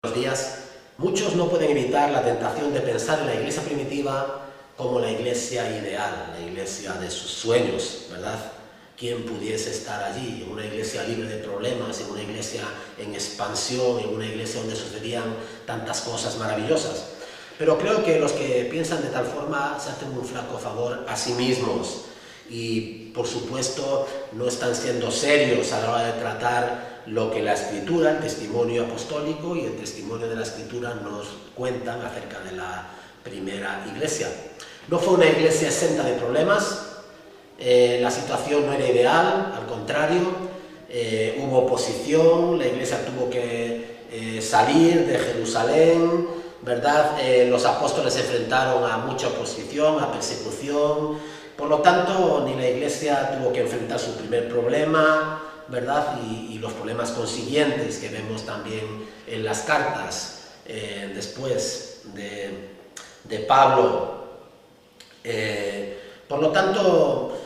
Los días, muchos no pueden evitar la tentación de pensar en la iglesia primitiva como la iglesia ideal, la iglesia de sus sueños, ¿verdad? ¿Quién pudiese estar allí? En una iglesia libre de problemas, en una iglesia en expansión, en una iglesia donde sucedían tantas cosas maravillosas. Pero creo que los que piensan de tal forma se hacen un flaco favor a sí mismos y, por supuesto, no están siendo serios a la hora de tratar lo que la Escritura, el testimonio apostólico y el testimonio de la Escritura nos cuentan acerca de la primera iglesia. No fue una iglesia exenta de problemas, la situación no era ideal, al contrario, hubo oposición, la iglesia tuvo que salir de Jerusalén, ¿verdad? Los apóstoles se enfrentaron a mucha oposición, a persecución, por lo tanto, ni la iglesia tuvo que enfrentar su primer problema, ¿verdad? Y los problemas consiguientes que vemos también en las cartas después de Pablo. Por lo tanto,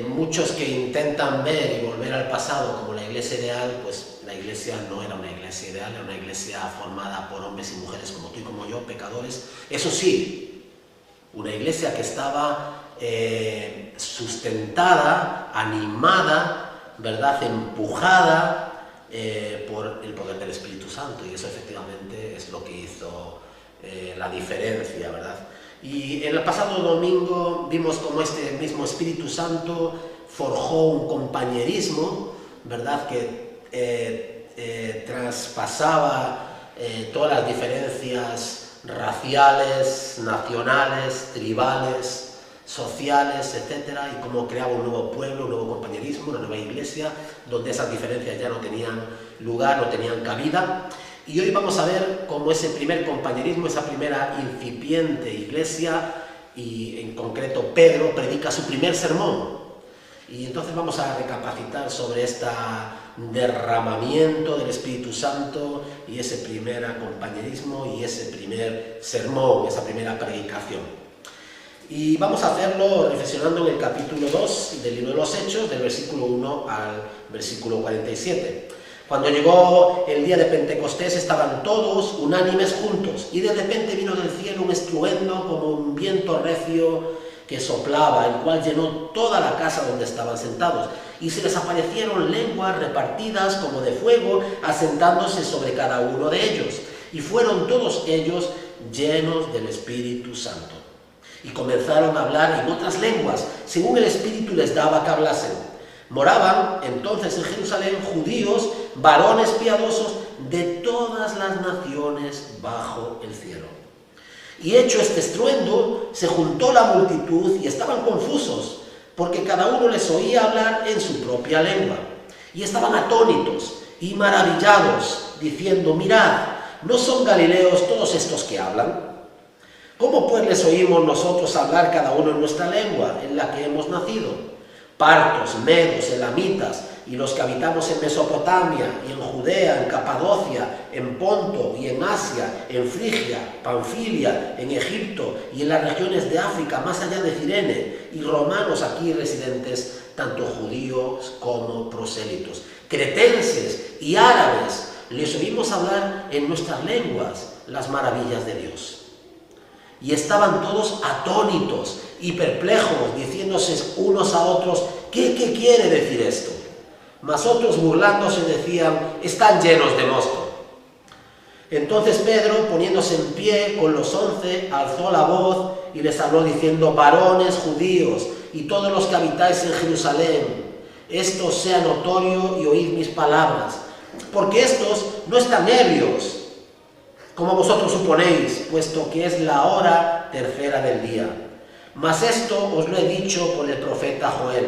muchos que intentan ver y volver al pasado como la iglesia ideal, pues la iglesia no era una iglesia ideal, era una iglesia formada por hombres y mujeres como tú y como yo, pecadores. Eso sí, una iglesia que estaba sustentada, animada, ¿verdad?, empujada por el poder del Espíritu Santo, y eso efectivamente es lo que hizo la diferencia, ¿verdad? Y en el pasado domingo vimos cómo este mismo Espíritu Santo forjó un compañerismo, ¿verdad?, que traspasaba todas las diferencias raciales, nacionales, tribales, sociales, etcétera, y cómo creaba un nuevo pueblo, un nuevo compañerismo, una nueva iglesia, donde esas diferencias ya no tenían lugar, no tenían cabida. Y hoy vamos a ver cómo ese primer compañerismo, esa primera incipiente iglesia, y en concreto Pedro, predica su primer sermón. Y entonces vamos a recapacitar sobre este derramamiento del Espíritu Santo y ese primer compañerismo y ese primer sermón, esa primera predicación. Y vamos a hacerlo reflexionando en el capítulo 2 del libro de los Hechos, del versículo 1 al versículo 47. Cuando llegó el día de Pentecostés estaban todos unánimes juntos, y de repente vino del cielo un estruendo como un viento recio que soplaba, el cual llenó toda la casa donde estaban sentados, y se les aparecieron lenguas repartidas como de fuego, asentándose sobre cada uno de ellos, y fueron todos ellos llenos del Espíritu Santo. Y comenzaron a hablar en otras lenguas, según el Espíritu les daba que hablasen. Moraban entonces en Jerusalén judíos, varones piadosos de todas las naciones bajo el cielo. Y hecho este estruendo, se juntó la multitud y estaban confusos, porque cada uno les oía hablar en su propia lengua. Y estaban atónitos y maravillados, diciendo: mirad, ¿no son galileos todos estos que hablan? ¿Cómo pues les oímos nosotros hablar cada uno en nuestra lengua, en la que hemos nacido? Partos, medos, elamitas, y los que habitamos en Mesopotamia, y en Judea, en Capadocia, en Ponto y en Asia, en Frigia, Panfilia, en Egipto y en las regiones de África, más allá de Cirene, y romanos aquí residentes, tanto judíos como prosélitos, cretenses y árabes, les oímos hablar en nuestras lenguas las maravillas de Dios. Y estaban todos atónitos y perplejos, diciéndose unos a otros: ¿qué quiere decir esto? Mas otros, burlándose, decían: están llenos de mosto. Entonces Pedro, poniéndose en pie con los 11, alzó la voz y les habló diciendo: varones judíos y todos los que habitáis en Jerusalén, esto sea notorio y oíd mis palabras, porque estos no están ebrios, como vosotros suponéis, puesto que es la hora tercera del día. Mas esto os lo he dicho por el profeta Joel.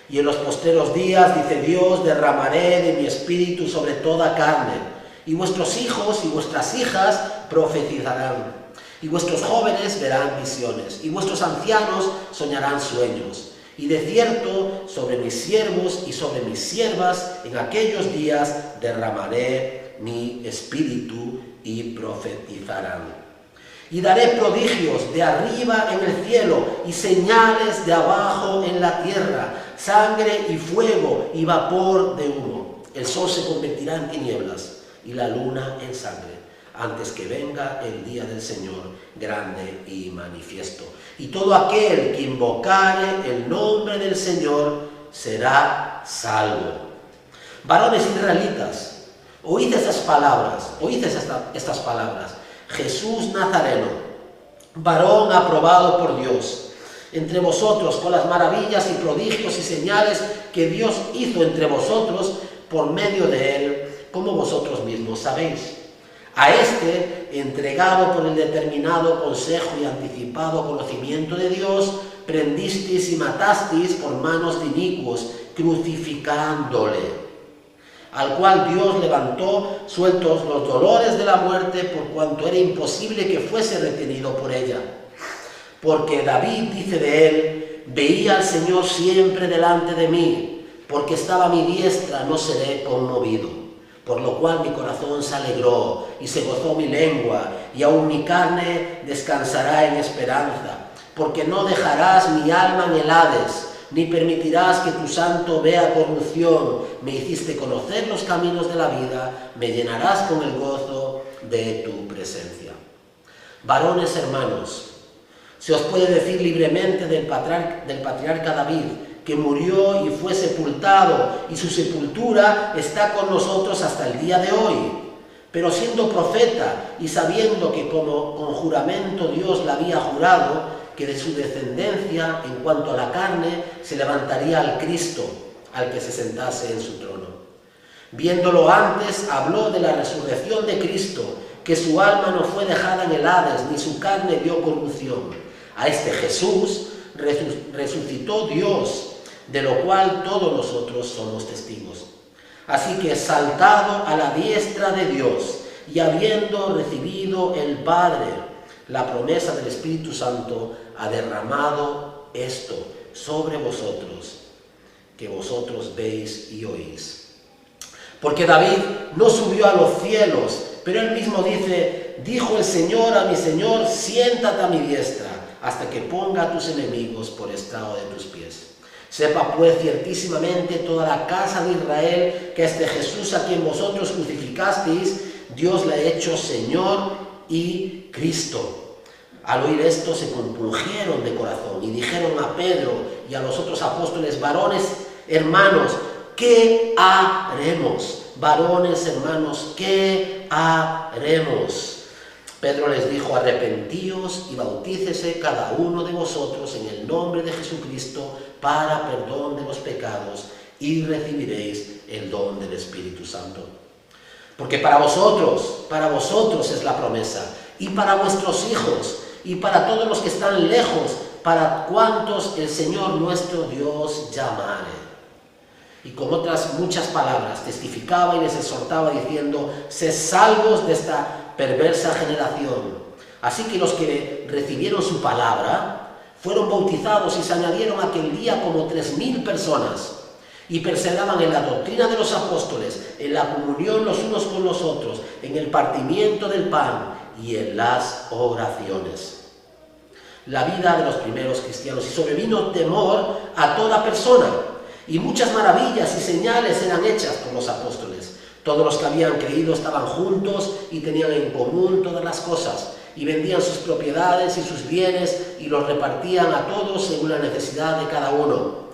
Y en los postreros días, dice Dios, derramaré de mi espíritu sobre toda carne, y vuestros hijos y vuestras hijas profetizarán, y vuestros jóvenes verán visiones, y vuestros ancianos soñarán sueños. Y de cierto, sobre mis siervos y sobre mis siervas, en aquellos días derramaré mi espíritu y profetizarán. Y daré prodigios de arriba en el cielo y señales de abajo en la tierra, sangre y fuego y vapor de humo. El sol se convertirá en tinieblas y la luna en sangre, antes que venga el día del Señor grande y manifiesto. Y todo aquel que invocare el nombre del Señor será salvo. Varones israelitas, oíd estas palabras, estas palabras. Jesús Nazareno, varón aprobado por Dios, entre vosotros con las maravillas y prodigios y señales que Dios hizo entre vosotros por medio de él, como vosotros mismos sabéis. A este, entregado por el determinado consejo y anticipado conocimiento de Dios, prendisteis y matasteis por manos de inicuos, crucificándole, al cual Dios levantó, sueltos los dolores de la muerte, por cuanto era imposible que fuese retenido por ella. Porque David dice de él: veía al Señor siempre delante de mí, porque estaba a mi diestra, no seré conmovido. Por lo cual mi corazón se alegró y se gozó mi lengua, y aún mi carne descansará en esperanza, porque no dejarás mi alma en el Hades, ni permitirás que tu santo vea corrupción. Me hiciste conocer los caminos de la vida, me llenarás con el gozo de tu presencia. Varones hermanos, se os puede decir libremente del patriarca David, que murió y fue sepultado, y su sepultura está con nosotros hasta el día de hoy. Pero siendo profeta y sabiendo que como con juramento Dios le había jurado, que de su descendencia, en cuanto a la carne, se levantaría al Cristo, al que se sentase en su trono. Viéndolo antes, habló de la resurrección de Cristo, que su alma no fue dejada en el Hades, ni su carne vio corrupción. A este Jesús resucitó Dios, de lo cual todos nosotros somos testigos. Así que saltado a la diestra de Dios, y habiendo recibido el Padre la promesa del Espíritu Santo, ha derramado esto sobre vosotros, que vosotros veis y oís. Porque David no subió a los cielos, pero él mismo dice: dijo el Señor a mi Señor, siéntate a mi diestra, hasta que ponga a tus enemigos por estrado de tus pies. Sepa pues ciertísimamente toda la casa de Israel que a este Jesús a quien vosotros crucificasteis, Dios le ha hecho Señor y Cristo. Al oír esto se compungieron de corazón y dijeron a Pedro y a los otros apóstoles: varones hermanos, ¿qué haremos? Varones hermanos, ¿qué haremos? Pedro les dijo: arrepentíos y bautícese cada uno de vosotros en el nombre de Jesucristo para perdón de los pecados, y recibiréis el don del Espíritu Santo. Porque para vosotros es la promesa, y para vuestros hijos, y para todos los que están lejos, para cuantos el Señor nuestro Dios llamare. Y con otras muchas palabras testificaba y les exhortaba diciendo: sed salvos de esta perversa generación. Así que los que recibieron su palabra fueron bautizados, y se añadieron aquel día como 3.000 personas, y perseveraban en la doctrina de los apóstoles, en la comunión los unos con los otros, en el partimiento del pan y en las oraciones. La vida de los primeros cristianos, y sobrevino temor a toda persona, y muchas maravillas y señales eran hechas por los apóstoles. Todos los que habían creído estaban juntos y tenían en común todas las cosas, y vendían sus propiedades y sus bienes y los repartían a todos según la necesidad de cada uno.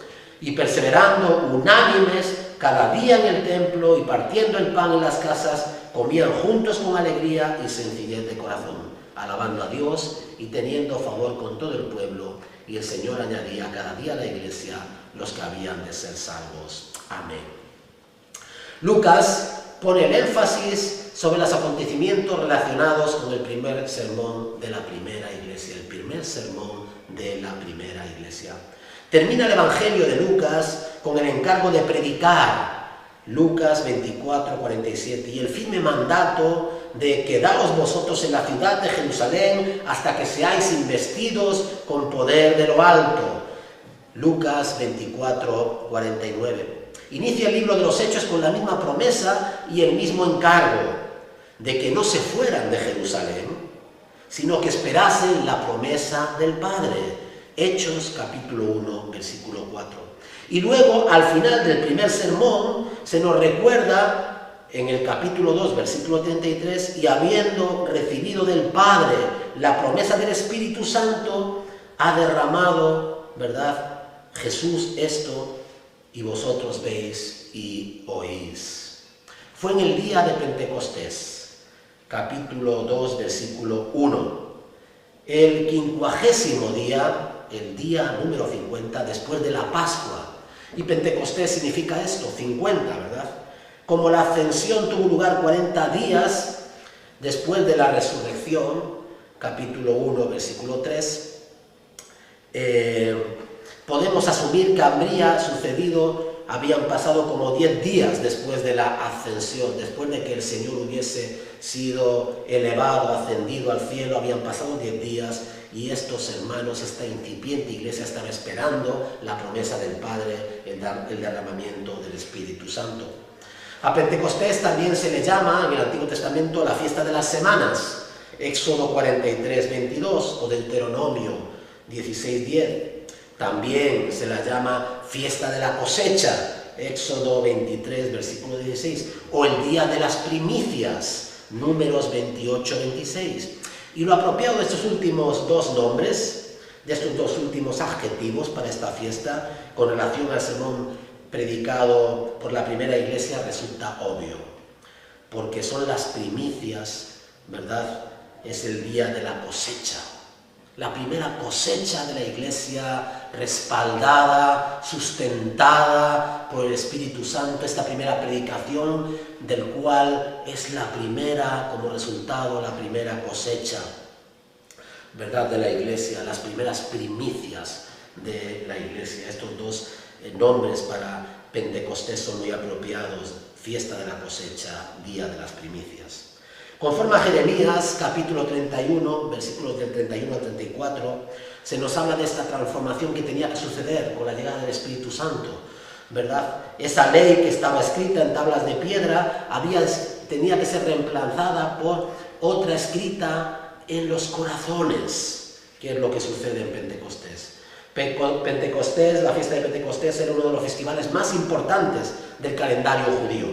Y perseverando unánimes cada día en el templo y partiendo el pan en las casas, comían juntos con alegría y sencillez de corazón, alabando a Dios y teniendo favor con todo el pueblo. Y el Señor añadía cada día a la iglesia los que habían de ser salvos. Amén. Lucas pone el énfasis sobre los acontecimientos relacionados con el primer sermón de la primera iglesia, el primer sermón de la primera iglesia. Termina el Evangelio de Lucas con el encargo de predicar, Lucas 24:47, y el firme mandato de quedaos vosotros en la ciudad de Jerusalén hasta que seáis investidos con poder de lo alto, Lucas 24:49. Inicia el libro de los Hechos con la misma promesa y el mismo encargo de que no se fueran de Jerusalén, sino que esperasen la promesa del Padre. Hechos capítulo 1, versículo 4. Y luego, al final del primer sermón, se nos recuerda en el capítulo 2, versículo 33, y habiendo recibido del Padre la promesa del Espíritu Santo, ha derramado, ¿verdad?, Jesús esto, y vosotros veis y oís. Fue en el día de Pentecostés, capítulo 2, versículo 1, el 50º día, el día número 50, después de la Pascua. Y Pentecostés significa esto, 50, ¿verdad? Como la ascensión tuvo lugar 40 días después de la resurrección, capítulo 1, versículo 3, podemos asumir que habían pasado como 10 días después de la ascensión, después de que el Señor hubiese sido elevado, ascendido al cielo, habían pasado 10 días y estos hermanos, esta incipiente iglesia, estaba esperando la promesa del Padre, el derramamiento del Espíritu Santo. A Pentecostés también se le llama en el Antiguo Testamento la fiesta de las semanas, Éxodo 43, 22 o Deuteronomio 16, 10. También se la llama fiesta de la cosecha, Éxodo 23, versículo 16, o el día de las primicias, Números 28, 26. Y lo apropiado de estos últimos dos nombres, de estos dos últimos adjetivos para esta fiesta, con relación al sermón predicado por la primera iglesia, resulta obvio, porque son las primicias, ¿verdad? Es el día de la cosecha. La primera cosecha de la iglesia, respaldada, sustentada por el Espíritu Santo, esta primera predicación, del cual es la primera, como resultado, la primera cosecha, ¿verdad?, de la iglesia, las primeras primicias de la iglesia. Estos dos nombres para Pentecostés son muy apropiados: fiesta de la cosecha, día de las primicias. Conforme a Jeremías, capítulo 31, versículos del 31 al 34, se nos habla de esta transformación que tenía que suceder con la llegada del Espíritu Santo, ¿verdad? Esa ley que estaba escrita en tablas de piedra tenía que ser reemplazada por otra escrita en los corazones, que es lo que sucede en Pentecostés. Pentecostés, la fiesta de Pentecostés, era uno de los festivales más importantes del calendario judío,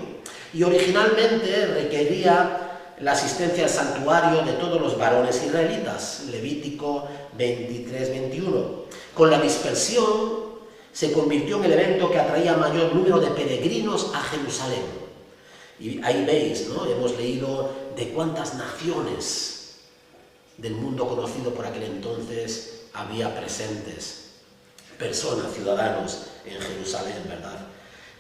y originalmente requería la asistencia al santuario de todos los varones israelitas, Levítico 23, 21. Con la dispersión se convirtió en el evento que atraía mayor número de peregrinos a Jerusalén. Y ahí veis, ¿no?, hemos leído de cuántas naciones del mundo conocido por aquel entonces había presentes, personas, ciudadanos en Jerusalén, ¿verdad?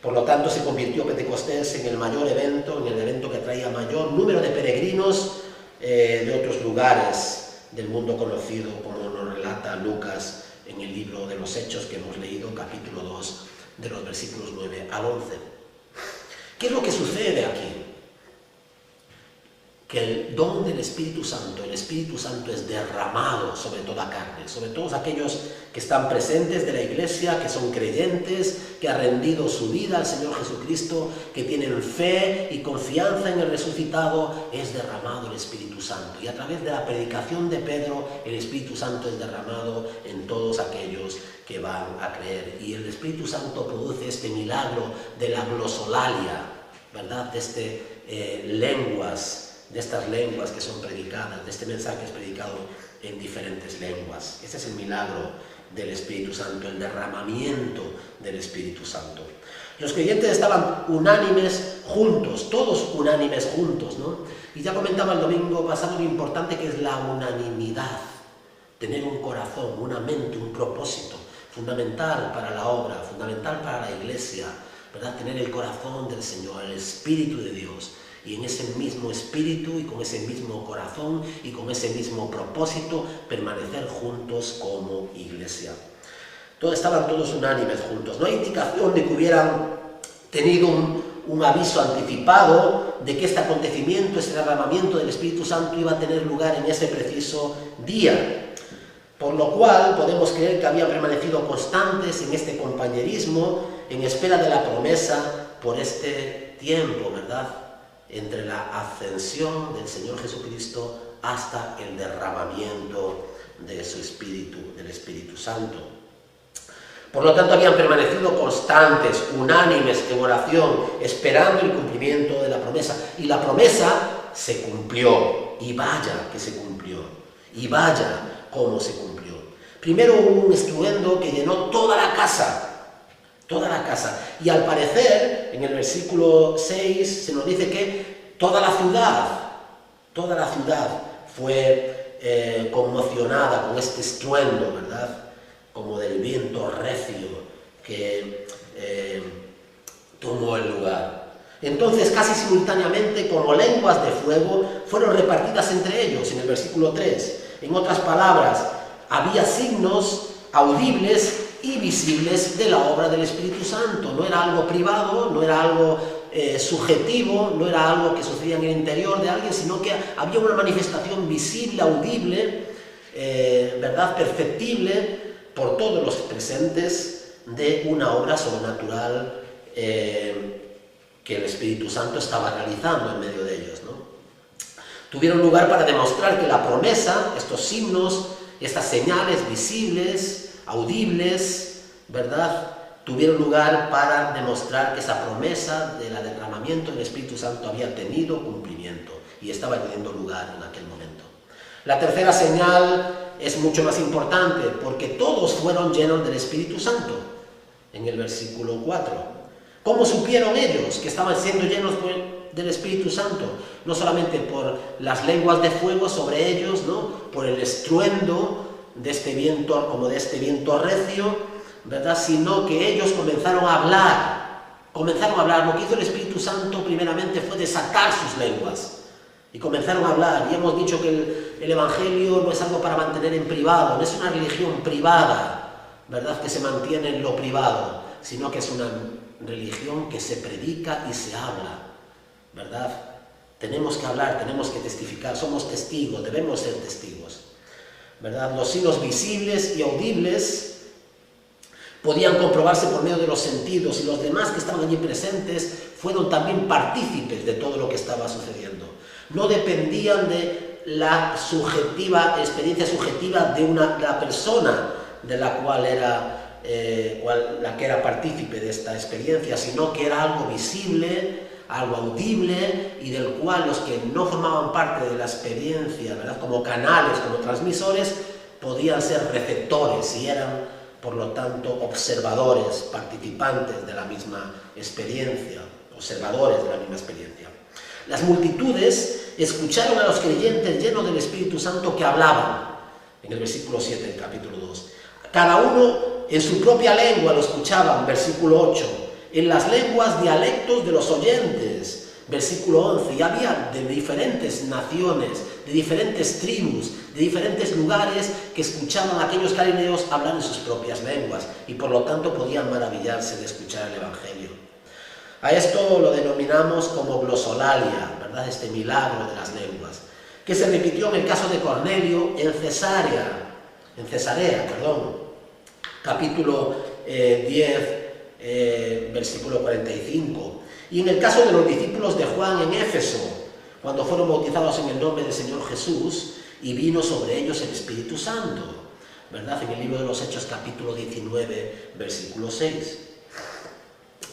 Por lo tanto, se convirtió Pentecostés en el mayor evento, en el evento que traía mayor número de peregrinos de otros lugares del mundo conocido, como nos relata Lucas en el libro de los Hechos que hemos leído, capítulo 2, de los versículos 9 al 11. ¿Qué es lo que sucede aquí? Que el don del Espíritu Santo, el Espíritu Santo es derramado sobre toda carne, sobre todos aquellos que están presentes de la iglesia, que son creyentes, que han rendido su vida al Señor Jesucristo, que tienen fe y confianza en el resucitado. Es derramado el Espíritu Santo, y a través de la predicación de Pedro, el Espíritu Santo es derramado en todos aquellos que van a creer, y el Espíritu Santo produce este milagro de la glosolalia, ¿verdad?, de estas lenguas que son predicadas, de este mensaje que es predicado en diferentes lenguas. Ese es el milagro del Espíritu Santo, el derramamiento del Espíritu Santo. Los creyentes estaban unánimes juntos, todos unánimes juntos, ¿no? Y ya comentaba el domingo pasado lo importante que es la unanimidad, tener un corazón, una mente, un propósito, fundamental para la obra, fundamental para la iglesia, ¿verdad? Tener el corazón del Señor, el Espíritu de Dios. Y en ese mismo espíritu y con ese mismo corazón y con ese mismo propósito permanecer juntos como iglesia. Estaban todos unánimes juntos. No hay indicación de que hubieran tenido un aviso anticipado de que este acontecimiento, este derramamiento del Espíritu Santo iba a tener lugar en ese preciso día. Por lo cual podemos creer que habían permanecido constantes en este compañerismo, en espera de la promesa por este tiempo, ¿verdad?, entre la ascensión del Señor Jesucristo hasta el derramamiento de su Espíritu, del Espíritu Santo. Por lo tanto, habían permanecido constantes, unánimes en oración, esperando el cumplimiento de la promesa. Y la promesa se cumplió, y vaya que se cumplió, y vaya cómo se cumplió. Primero hubo un estruendo que llenó toda la casa, y al parecer, en el versículo 6 se nos dice que toda la ciudad fue conmocionada con este estruendo, ¿verdad? Como del viento recio que tomó el lugar. Entonces, casi simultáneamente, como lenguas de fuego, fueron repartidas entre ellos, en el versículo 3. En otras palabras, había signos audibles y visibles de la obra del Espíritu Santo. No era algo privado, no era algo subjetivo, no era algo que sucedía en el interior de alguien, sino que había una manifestación visible, audible, ¿verdad? Perceptible por todos los presentes de una obra sobrenatural que el Espíritu Santo estaba realizando en medio de ellos, ¿no? Tuvieron lugar para demostrar que la promesa, estos signos, estas señales visibles, audibles, ¿verdad?, tuvieron lugar para demostrar que esa promesa del derramamiento del Espíritu Santo había tenido cumplimiento y estaba teniendo lugar en aquel momento. La tercera señal es mucho más importante, porque todos fueron llenos del Espíritu Santo, en el versículo 4. ¿Cómo supieron ellos que estaban siendo llenos del Espíritu Santo? No solamente por las lenguas de fuego sobre ellos, ¿no?, por el estruendo de este viento, como de este viento recio, ¿verdad?, sino que ellos comenzaron a hablar. Lo que hizo el Espíritu Santo primeramente fue desatar sus lenguas y comenzaron a hablar. Y hemos dicho que el Evangelio no es algo para mantener en privado, no es una religión privada, ¿verdad?, que se mantiene en lo privado, sino que es una religión que se predica y se habla, ¿verdad? Tenemos que hablar, tenemos que testificar, somos testigos, debemos ser testigos, ¿verdad? Los signos visibles y audibles podían comprobarse por medio de los sentidos, y los demás que estaban allí presentes fueron también partícipes de todo lo que estaba sucediendo. No dependían de la experiencia subjetiva de la persona de la cual era la que era partícipe de esta experiencia, sino que era algo visible, algo audible, y del cual los que no formaban parte de la experiencia, ¿verdad?, como canales, como transmisores, podían ser receptores y eran, por lo tanto, observadores, participantes de la misma experiencia, observadores de la misma experiencia. Las multitudes escucharon a los creyentes llenos del Espíritu Santo que hablaban, en el versículo 7 del capítulo 2. Cada uno en su propia lengua lo escuchaban, versículo 8, en las lenguas dialectos de los oyentes, versículo 11, y había de diferentes naciones, de diferentes tribus, de diferentes lugares que escuchaban a aquellos galileos hablar en sus propias lenguas, y por lo tanto podían maravillarse de escuchar el Evangelio. A esto lo denominamos como glosolalia, ¿verdad?, este milagro de las lenguas, que se repitió en el caso de Cornelio en Cesarea, capítulo 10, versículo 45, y en el caso de los discípulos de Juan en Éfeso, cuando fueron bautizados en el nombre del Señor Jesús y vino sobre ellos el Espíritu Santo, ¿verdad?, en el libro de los Hechos, capítulo 19, versículo 6.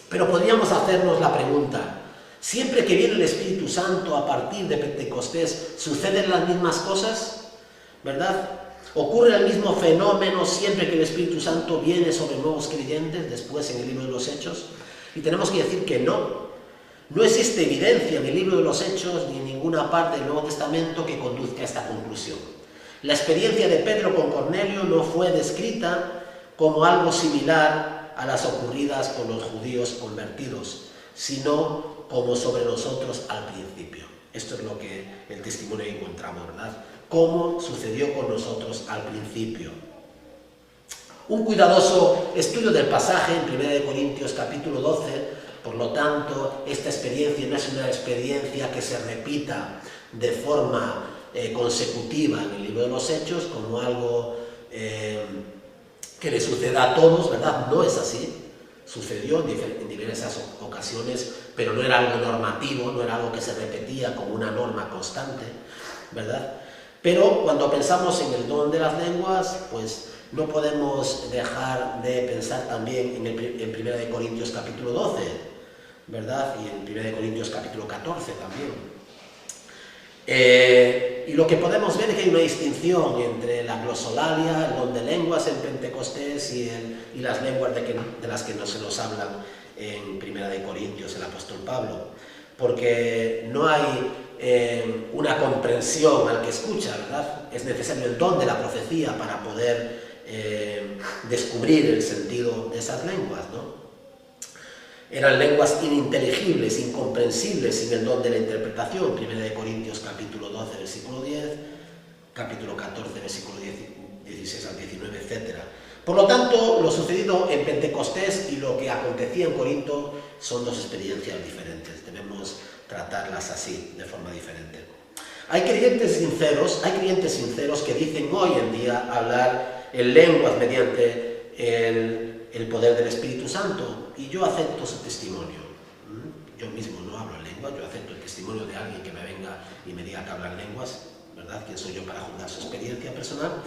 Pero podríamos hacernos la pregunta: ¿siempre que viene el Espíritu Santo a partir de Pentecostés suceden las mismas cosas? ¿Verdad? ¿Ocurre el mismo fenómeno siempre que el Espíritu Santo viene sobre nuevos creyentes después en el libro de los Hechos? Y tenemos que decir que no. No existe evidencia en el libro de los Hechos ni en ninguna parte del Nuevo Testamento que conduzca a esta conclusión. La experiencia de Pedro con Cornelio no fue descrita como algo similar a las ocurridas con los judíos convertidos, sino como sobre nosotros al principio. Esto es lo que el testimonio encontramos, ¿verdad? Cómo sucedió con nosotros al principio. Un cuidadoso estudio del pasaje en 1 Corintios capítulo 12, por lo tanto, esta experiencia no es una experiencia que se repita de forma consecutiva en el libro de los Hechos, como algo que le suceda a todos, ¿verdad? No es así. Sucedió en diversas ocasiones, pero no era algo normativo, no era algo que se repetía como una norma constante, ¿verdad? Pero cuando pensamos en el don de las lenguas, pues no podemos dejar de pensar también en 1 Corintios capítulo 12, ¿verdad? Y en 1 Corintios capítulo 14 también. Y lo que podemos ver es que hay una distinción entre la glosolalia, el don de lenguas en Pentecostés y las lenguas de las que no se nos hablan en 1 Corintios el apóstol Pablo, porque no hay una comprensión al que escucha, ¿verdad? Es necesario el don de la profecía para poder descubrir el sentido de esas lenguas, ¿no? Eran lenguas ininteligibles, incomprensibles sin el don de la interpretación. 1 Corintios capítulo 12, versículo 10, capítulo 14, versículo 16 al 19, etc. Por lo tanto, lo sucedido en Pentecostés y lo que acontecía en Corinto son dos experiencias diferentes. Debemos tratarlas así, de forma diferente. Hay creyentes sinceros que dicen hoy en día hablar en lenguas mediante el poder del Espíritu Santo, y yo acepto su testimonio. Yo mismo no hablo en lengua, yo acepto el testimonio de alguien que me venga y me diga que habla en lenguas, ¿verdad? ¿Quién soy yo para juzgar su experiencia personal?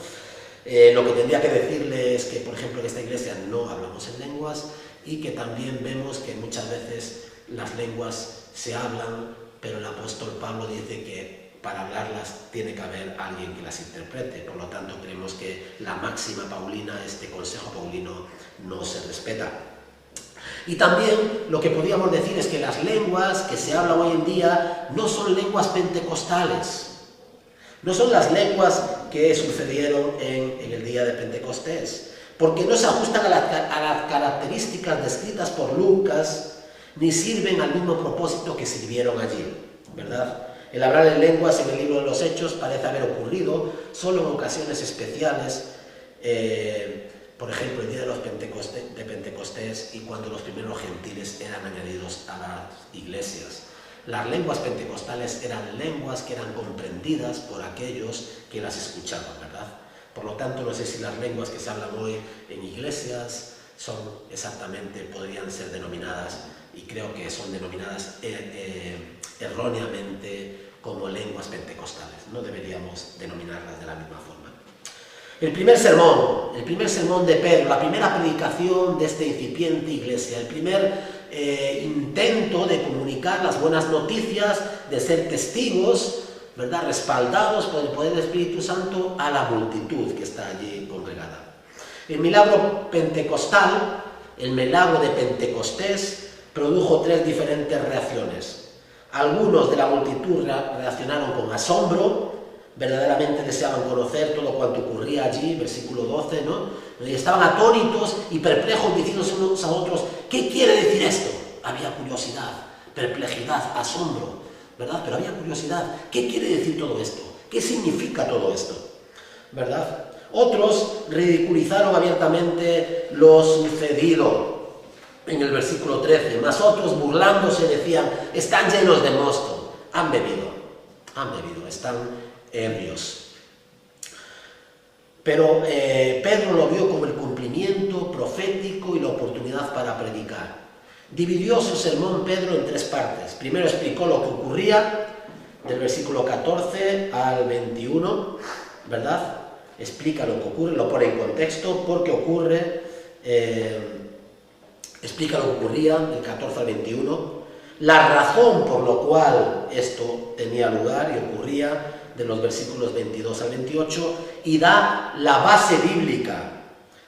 Lo que tendría que decirle es que, por ejemplo, en esta iglesia no hablamos en lenguas y que también vemos que muchas veces las lenguas se hablan, pero el apóstol Pablo dice que para hablarlas tiene que haber alguien que las interprete. Por lo tanto, creemos que la máxima paulina, este consejo paulino, no se respeta. Y también lo que podríamos decir es que las lenguas que se hablan hoy en día no son lenguas pentecostales. No son las lenguas que sucedieron en el día de Pentecostés, porque no se ajustan a las características descritas por Lucas, ni sirven al mismo propósito que sirvieron allí, ¿verdad? El hablar en lenguas en el libro de los Hechos parece haber ocurrido solo en ocasiones especiales, por ejemplo, el día de Pentecostés y cuando los primeros gentiles eran añadidos a las iglesias. Las lenguas pentecostales eran lenguas que eran comprendidas por aquellos que las escuchaban, ¿verdad? Por lo tanto, no sé si las lenguas que se hablan hoy en iglesias son exactamente, podrían ser denominadas, y creo que son denominadas erróneamente como lenguas pentecostales. No deberíamos denominarlas de la misma forma. El primer sermón de Pedro, la primera predicación de esta incipiente iglesia, el primer intento de comunicar las buenas noticias, de ser testigos, ¿verdad?, respaldados por el poder del Espíritu Santo a la multitud que está allí congregada. El milagro pentecostal, el milagro de Pentecostés, produjo tres diferentes reacciones. Algunos de la multitud reaccionaron con asombro, verdaderamente deseaban conocer todo cuanto ocurría allí, versículo 12, ¿no? Y estaban atónitos y perplejos, diciéndose unos a otros, ¿qué quiere decir esto? Había curiosidad, perplejidad, asombro, ¿verdad? Pero había curiosidad, ¿qué quiere decir todo esto? ¿Qué significa todo esto? ¿Verdad? Otros ridiculizaron abiertamente lo sucedido en el versículo 13, más otros burlándose decían, están llenos de mosto, han bebido, están ebrios. Pero Pedro lo vio como el cumplimiento profético y la oportunidad para predicar. Dividió su sermón Pedro en tres partes. Primero explicó lo que ocurría, del versículo 14 al 21, ¿verdad? Explica lo que ocurre, lo pone en contexto, por qué ocurre, explica lo que ocurría, del 14 al 21, la razón por lo cual esto tenía lugar y ocurría, de los versículos 22 al 28, y da la base bíblica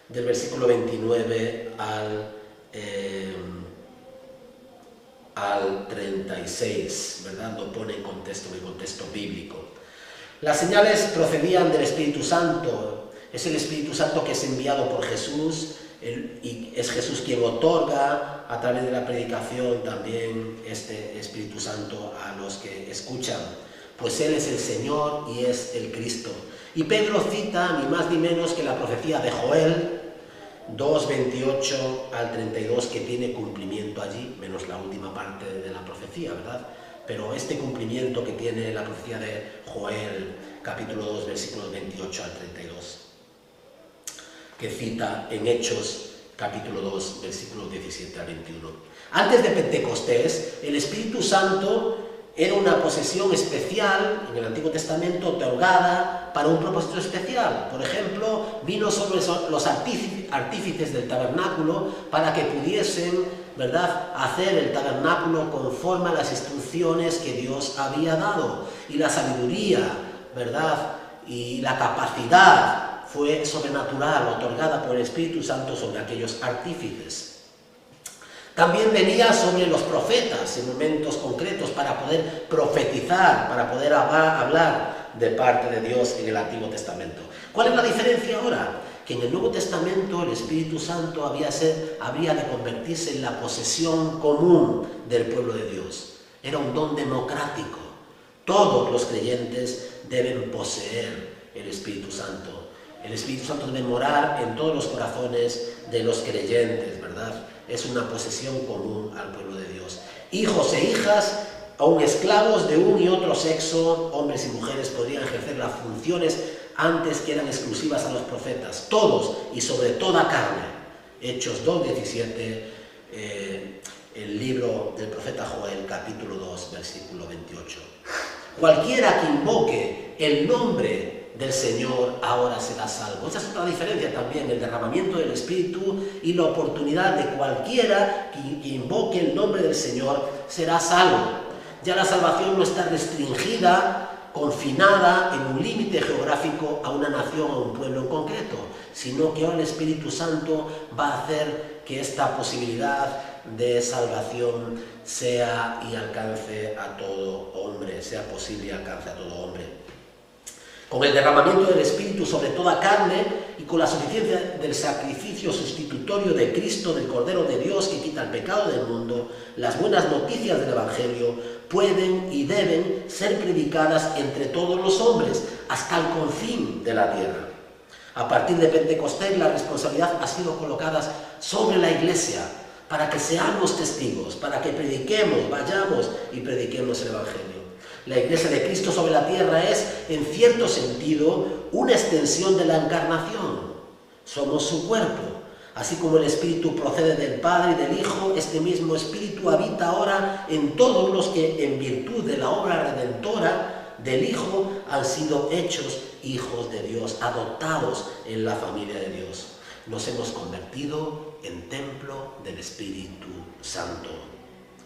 del versículo 29 al 36, ¿verdad? Lo pone en contexto bíblico. Las señales procedían del Espíritu Santo, es el Espíritu Santo que es enviado por Jesús, y es Jesús quien otorga a través de la predicación también este Espíritu Santo a los que escuchan, pues Él es el Señor y es el Cristo. Y Pedro cita ni más ni menos que la profecía de Joel 2:28 al 32, que tiene cumplimiento allí, menos la última parte de la profecía, ¿verdad? Pero este cumplimiento que tiene la profecía de Joel, capítulo 2, versículos 28 al 32, que cita en Hechos, capítulo 2, versículos 17 al 21. Antes de Pentecostés, el Espíritu Santo era una posesión especial en el Antiguo Testamento, otorgada para un propósito especial. Por ejemplo, vino sobre los artífices del tabernáculo para que pudiesen, ¿verdad?, hacer el tabernáculo conforme a las instrucciones que Dios había dado. Y la sabiduría, ¿verdad?, y la capacidad fue sobrenatural, otorgada por el Espíritu Santo sobre aquellos artífices. También venía sobre los profetas en momentos concretos para poder profetizar, para poder hablar de parte de Dios en el Antiguo Testamento. ¿Cuál es la diferencia ahora? Que en el Nuevo Testamento el Espíritu Santo habría de convertirse en la posesión común del pueblo de Dios. Era un don democrático. Todos los creyentes deben poseer el Espíritu Santo. El Espíritu Santo debe morar en todos los corazones de los creyentes, ¿verdad? Es una posesión común al pueblo de Dios. Hijos e hijas, aun esclavos de un y otro sexo, hombres y mujeres, podrían ejercer las funciones antes que eran exclusivas a los profetas, todos y sobre toda carne. Hechos 2:17, el libro del profeta Joel, capítulo 2, versículo 28. Cualquiera que invoque el nombre del Señor ahora será salvo. Esa es otra diferencia también, el derramamiento del Espíritu y la oportunidad de cualquiera que invoque el nombre del Señor será salvo. Ya la salvación no está restringida, confinada en un límite geográfico a una nación, a un pueblo en concreto, sino que ahora el Espíritu Santo va a hacer que esta posibilidad de salvación sea y alcance a todo hombre, sea posible y alcance a todo hombre. Con el derramamiento del Espíritu sobre toda carne y con la suficiencia del sacrificio sustitutorio de Cristo, del Cordero de Dios que quita el pecado del mundo, las buenas noticias del Evangelio pueden y deben ser predicadas entre todos los hombres hasta el confín de la tierra. A partir de Pentecostés la responsabilidad ha sido colocada sobre la Iglesia para que seamos testigos, para que prediquemos, vayamos y prediquemos el Evangelio. La Iglesia de Cristo sobre la tierra es, en cierto sentido, una extensión de la encarnación. Somos su cuerpo. Así como el Espíritu procede del Padre y del Hijo, este mismo Espíritu habita ahora en todos los que, en virtud de la obra redentora del Hijo, han sido hechos hijos de Dios, adoptados en la familia de Dios. Nos hemos convertido en templo del Espíritu Santo.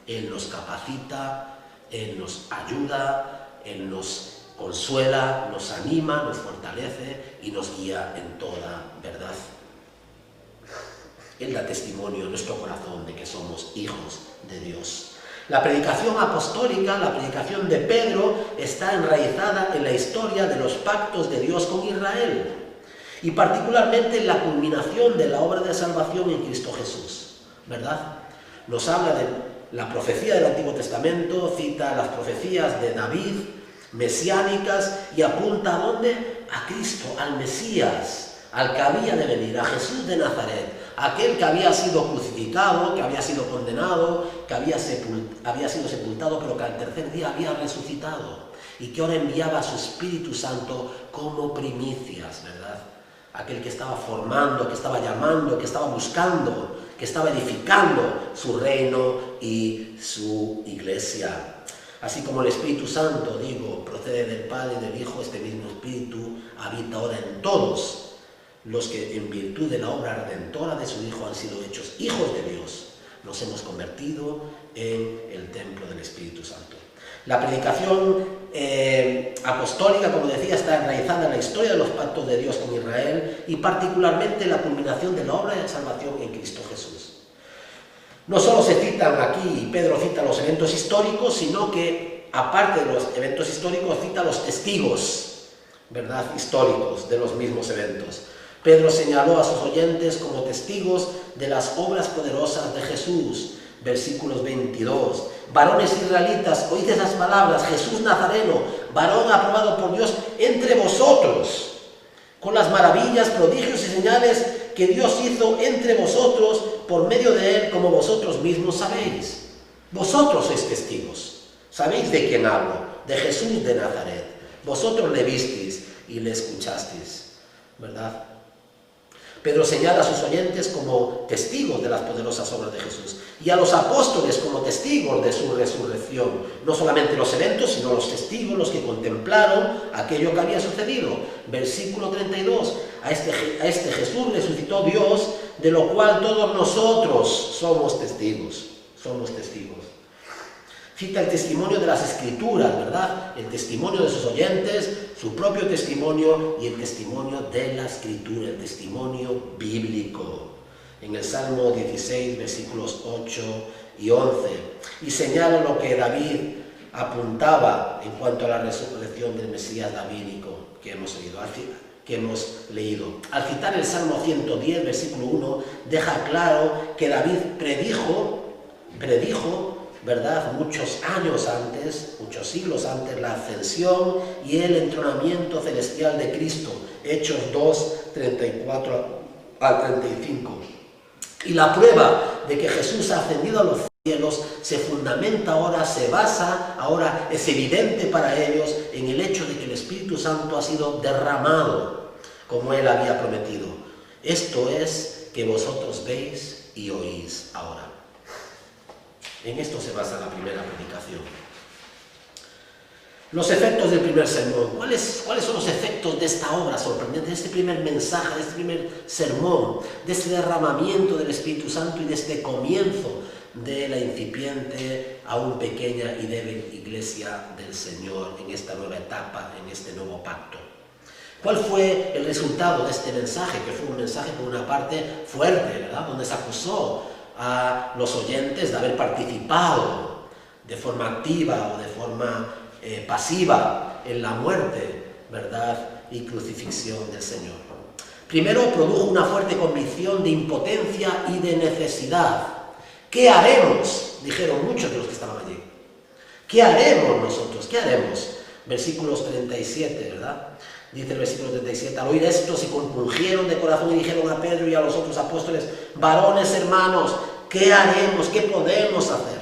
Él nos capacita, Él nos ayuda, Él nos consuela, nos anima, nos fortalece y nos guía en toda verdad. Él da testimonio en nuestro corazón de que somos hijos de Dios. La predicación apostólica, la predicación de Pedro, está enraizada en la historia de los pactos de Dios con Israel y particularmente en la culminación de la obra de salvación en Cristo Jesús, ¿verdad? Nos habla de la profecía del Antiguo Testamento, cita las profecías de David, mesiánicas, y apunta ¿a dónde? A Cristo, al Mesías, al que había de venir, a Jesús de Nazaret, aquel que había sido crucificado, que había sido condenado, que había sido sepultado, pero que al tercer día había resucitado, y que ahora enviaba a su Espíritu Santo como primicias, ¿verdad? Aquel que estaba formando, que estaba llamando, que estaba buscando, que estaba edificando su reino y su iglesia. Así como el Espíritu Santo, digo, procede del Padre y del Hijo, este mismo Espíritu habita ahora en todos los que en virtud de la obra redentora de su Hijo han sido hechos hijos de Dios. Nos hemos convertido en el templo del Espíritu Santo. La predicación apostólica, como decía, está enraizada en la historia de los pactos de Dios con Israel y particularmente en la culminación de la obra de salvación en Cristo Jesús. No solo se citan aquí, Pedro cita los eventos históricos, sino que, aparte de los eventos históricos, cita los testigos, ¿verdad?, históricos de los mismos eventos. Pedro señaló a sus oyentes como testigos de las obras poderosas de Jesús. Versículos 22. Varones israelitas, oíd esas palabras, Jesús Nazareno, varón aprobado por Dios entre vosotros, con las maravillas, prodigios y señales que Dios hizo entre vosotros por medio de él, como vosotros mismos sabéis. Vosotros sois testigos. ¿Sabéis de quién hablo? De Jesús de Nazaret. Vosotros le visteis y le escuchasteis, ¿verdad? Pedro señala a sus oyentes como testigos de las poderosas obras de Jesús y a los apóstoles como testigos de su resurrección. No solamente los eventos, sino los testigos, los que contemplaron aquello que había sucedido. Versículo 32. A este Jesús resucitó Dios, de lo cual todos nosotros somos testigos. Somos testigos. Cita el testimonio de las Escrituras, ¿verdad? El testimonio de sus oyentes, su propio testimonio y el testimonio de la Escritura, el testimonio bíblico. En el Salmo 16, versículos 8 y 11. Y señala lo que David apuntaba en cuanto a la resurrección del Mesías davídico que hemos leído. Al citar el Salmo 110, versículo 1, deja claro que David predijo, ¿verdad?, muchos años antes, muchos siglos antes, la ascensión y el entronamiento celestial de Cristo. Hechos 2, 34 al 35. Y la prueba de que Jesús ha ascendido a los cielos se fundamenta ahora, se basa ahora, es evidente para ellos en el hecho de que el Espíritu Santo ha sido derramado como Él había prometido. Esto es que vosotros veis y oís ahora. En esto se basa la primera predicación. Los efectos del primer sermón. ¿Cuáles son los efectos de esta obra sorprendente, de este primer mensaje, de este primer sermón, de este derramamiento del Espíritu Santo y de este comienzo de la incipiente, aún pequeña y débil iglesia del Señor en esta nueva etapa, en este nuevo pacto? ¿Cuál fue el resultado de este mensaje? Que fue un mensaje por una parte fuerte, ¿verdad?, donde se acusó a los oyentes de haber participado de forma activa o de forma pasiva en la muerte, ¿verdad?, y crucifixión del Señor. Primero, produjo una fuerte convicción de impotencia y de necesidad. ¿Qué haremos?, dijeron muchos de los que estaban allí. ¿Qué haremos nosotros? ¿Qué haremos? Versículos 37, ¿verdad? Dice el versículo 37, al oír esto se compungieron de corazón y dijeron a Pedro y a los otros apóstoles: varones hermanos, ¿qué haremos? ¿Qué podemos hacer?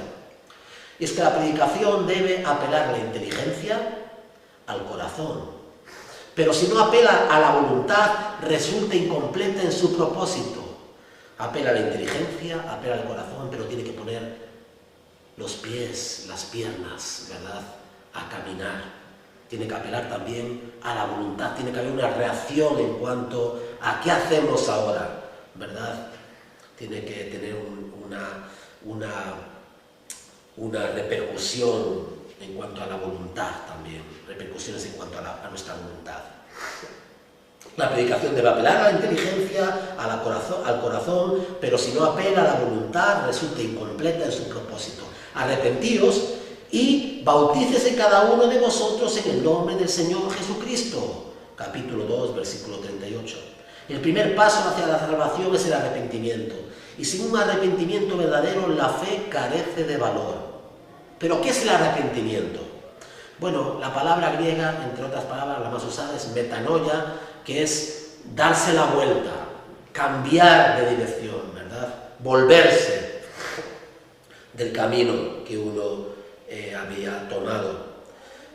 Y es que la predicación debe apelar a la inteligencia, al corazón. Pero si no apela a la voluntad, resulta incompleta en su propósito. Apela a la inteligencia, apela al corazón, pero tiene que poner los pies, las piernas, ¿verdad?, a caminar. Tiene que apelar también a la voluntad, tiene que haber una reacción en cuanto a qué hacemos ahora, ¿verdad? Tiene que tener una repercusión en cuanto a la voluntad también, repercusiones en cuanto a nuestra voluntad. La predicación debe apelar a la inteligencia, al corazón, pero si no apela a la voluntad, resulta incompleta en su propósito. Arrepentíos y bautícese cada uno de vosotros en el nombre del Señor Jesucristo. Capítulo 2, versículo 38. El primer paso hacia la salvación es el arrepentimiento. Y sin un arrepentimiento verdadero, la fe carece de valor. ¿Pero qué es el arrepentimiento? Bueno, la palabra griega, entre otras palabras, la más usada es metanoia, que es darse la vuelta, cambiar de dirección, ¿verdad? Volverse del camino que uno había tomado,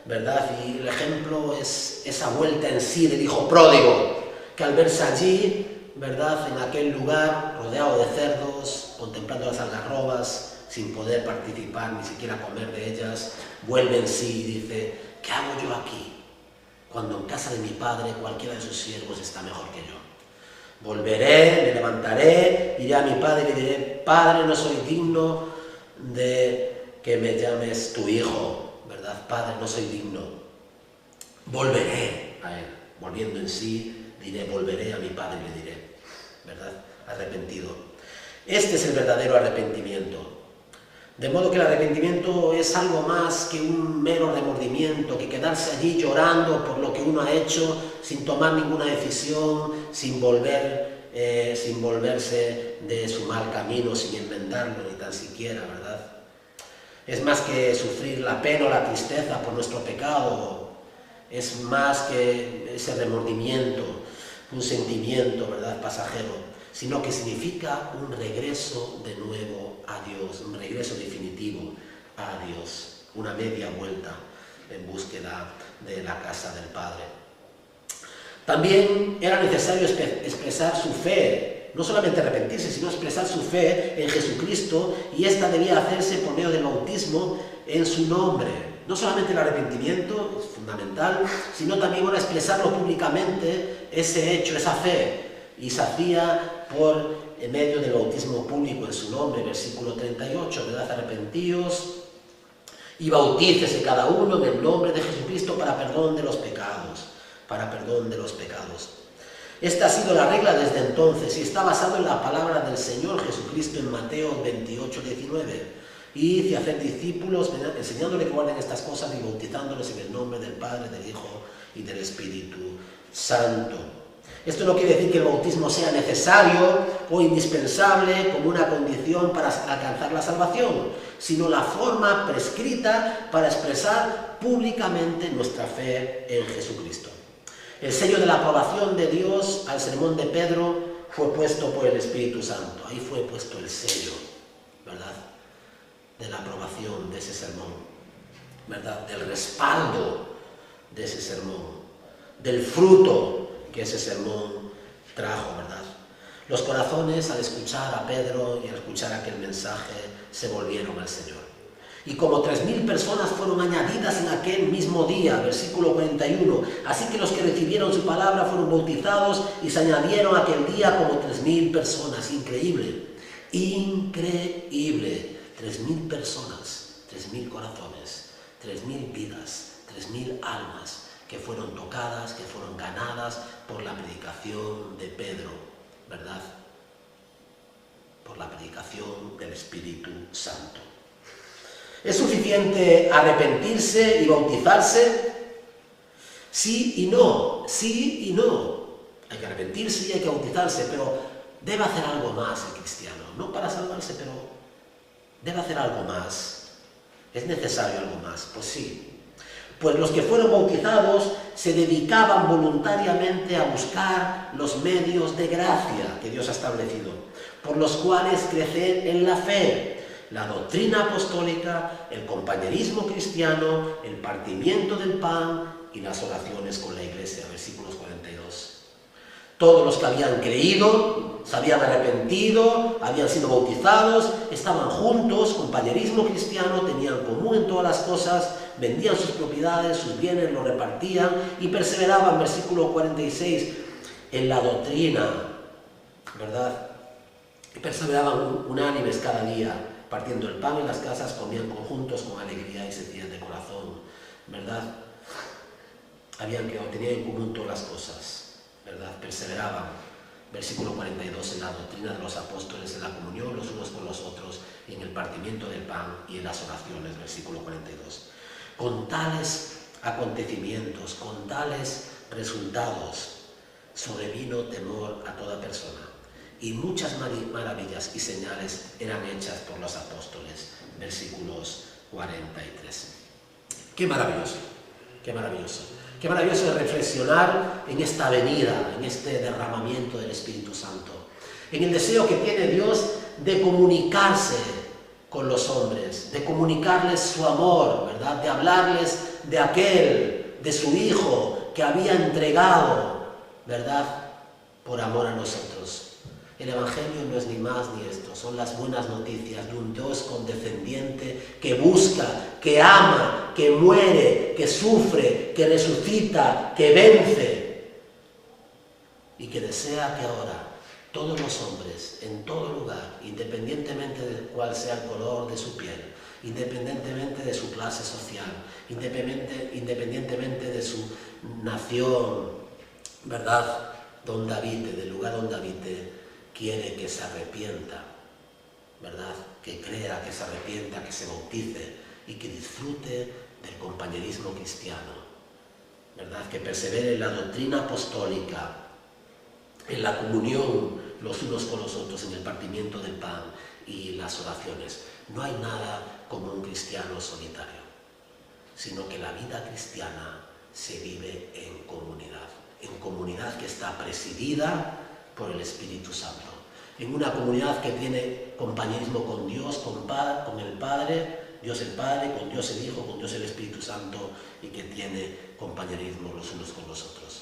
¿verdad? Y el ejemplo es esa vuelta en sí del hijo pródigo, que al verse allí, ¿verdad?, en aquel lugar rodeado de cerdos, contemplando las algarrobas, sin poder participar ni siquiera comer de ellas, vuelve en sí y dice: ¿qué hago yo aquí? Cuando en casa de mi padre cualquiera de sus siervos está mejor que yo. Volveré, me levantaré, iré a mi padre y le diré: Padre, no soy digno de que me llames tu hijo, ¿verdad? Padre, no soy digno. Volveré a él. Volviendo en sí, diré: volveré a mi padre y le diré, ¿verdad? Arrepentido. Este es el verdadero arrepentimiento. De modo que el arrepentimiento es algo más que un mero remordimiento, que quedarse allí llorando por lo que uno ha hecho, sin tomar ninguna decisión, sin volverse de su mal camino, sin enmendarlo ni tan siquiera, ¿verdad? Es más que sufrir la pena o la tristeza por nuestro pecado, es más que ese remordimiento, un sentimiento, ¿verdad?, pasajero, sino que significa un regreso de nuevo a Dios, un regreso definitivo a Dios, una media vuelta en búsqueda de la casa del Padre. También era necesario expresar su fe, no solamente arrepentirse, sino expresar su fe en Jesucristo, y esta debía hacerse por medio del bautismo en su nombre. No solamente el arrepentimiento es fundamental, sino también ahora expresarlo públicamente, ese hecho, esa fe, y se hacía por medio del bautismo público en su nombre, versículo 38, ¿verdad? Arrepentíos y bautícese cada uno en el nombre de Jesucristo para perdón de los pecados, para perdón de los pecados. Esta ha sido la regla desde entonces y está basado en la palabra del Señor Jesucristo en Mateo 28, 19. Id y haced discípulos, enseñándoles que guarden estas cosas y bautizándoles en el nombre del Padre, del Hijo y del Espíritu Santo. Esto no quiere decir que el bautismo sea necesario o indispensable como una condición para alcanzar la salvación, sino la forma prescrita para expresar públicamente nuestra fe en Jesucristo. El sello de la aprobación de Dios al sermón de Pedro fue puesto por el Espíritu Santo. Ahí fue puesto el sello, ¿verdad?, de la aprobación de ese sermón, ¿verdad?, del respaldo de ese sermón, del fruto que ese sermón trajo, ¿verdad? Los corazones, al escuchar a Pedro y al escuchar aquel mensaje, se volvieron al Señor. Y como 3.000 personas fueron añadidas en aquel mismo día, versículo 41. Así que los que recibieron su palabra fueron bautizados y se añadieron aquel día como 3.000 personas. Increíble, increíble. 3.000 personas, 3.000 corazones, 3.000 vidas, 3.000 almas que fueron tocadas, que fueron ganadas por la predicación de Pedro, ¿verdad? Por la predicación del Espíritu Santo. ¿Es suficiente arrepentirse y bautizarse? Sí y no, sí y no. Hay que arrepentirse y hay que bautizarse, pero debe hacer algo más el cristiano. No para salvarse, pero debe hacer algo más. ¿Es necesario algo más? Pues sí. Pues los que fueron bautizados se dedicaban voluntariamente a buscar los medios de gracia que Dios ha establecido, por los cuales crecer en la fe, la doctrina apostólica, el compañerismo cristiano, el partimiento del pan y las oraciones con la iglesia, versículos 42. Todos los que habían creído, se habían arrepentido, habían sido bautizados, estaban juntos, compañerismo cristiano, tenían común en todas las cosas, vendían sus propiedades, sus bienes, los repartían y perseveraban, versículo 46, en la doctrina, ¿verdad? Y perseveraban unánimes cada día, partiendo el pan en las casas, comían conjuntos con alegría y sencillez de corazón, ¿verdad? Tenían en común todas las cosas, ¿verdad? Perseveraban, versículo 42, en la doctrina de los apóstoles, en la comunión los unos con los otros, y en el partimiento del pan y en las oraciones, versículo 42. Con tales acontecimientos, con tales resultados, sobrevino temor a toda persona, y muchas maravillas y señales eran hechas por los apóstoles, versículos 43. ¡Qué maravilloso! ¡Qué maravilloso! Qué maravilloso es reflexionar en esta venida, en este derramamiento del Espíritu Santo, en el deseo que tiene Dios de comunicarse con los hombres, de comunicarles su amor, ¿verdad? De hablarles de aquel, de su Hijo que había entregado, ¿verdad?, por amor a nosotros. El Evangelio no es ni más ni esto, son las buenas noticias de un Dios condescendiente que busca, que ama, que muere, que sufre, que resucita, que vence y que desea que ahora todos los hombres, en todo lugar, independientemente de cuál sea el color de su piel, independientemente de su clase social, independientemente de su nación, ¿verdad?, donde habite, del lugar donde habite, quiere que se arrepienta, ¿verdad?, que crea, que se arrepienta, que se bautice y que disfrute del compañerismo cristiano, ¿verdad?, que persevere en la doctrina apostólica, en la comunión los unos con los otros, en el partimiento del pan y las oraciones. No hay nada como un cristiano solitario, sino que la vida cristiana se vive en comunidad que está presidida por el Espíritu Santo, en una comunidad que tiene compañerismo con Dios, con el Padre, Dios el Padre, con Dios el Hijo, con Dios el Espíritu Santo, y que tiene compañerismo los unos con los otros.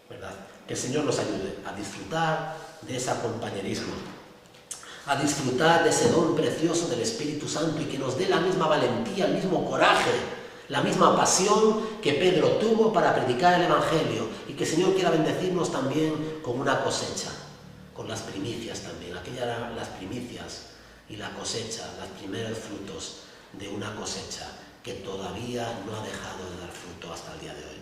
¿verdad? Que el Señor nos ayude a disfrutar de ese compañerismo, a disfrutar de ese don precioso del Espíritu Santo y que nos dé la misma valentía, el mismo coraje, la misma pasión que Pedro tuvo para predicar el Evangelio, y que el Señor quiera bendecirnos también con una cosecha, con las primicias también, aquellas las primicias y la cosecha, los primeros frutos de una cosecha que todavía no ha dejado de dar fruto hasta el día de hoy.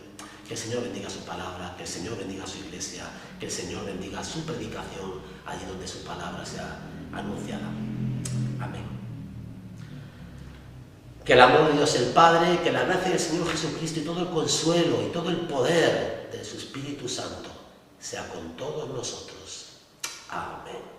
Que el Señor bendiga su palabra, que el Señor bendiga su iglesia, que el Señor bendiga su predicación allí donde su palabra sea anunciada. Amén. Que el amor de Dios el Padre, que la gracia del Señor Jesucristo y todo el consuelo y todo el poder de su Espíritu Santo sea con todos nosotros. Amén.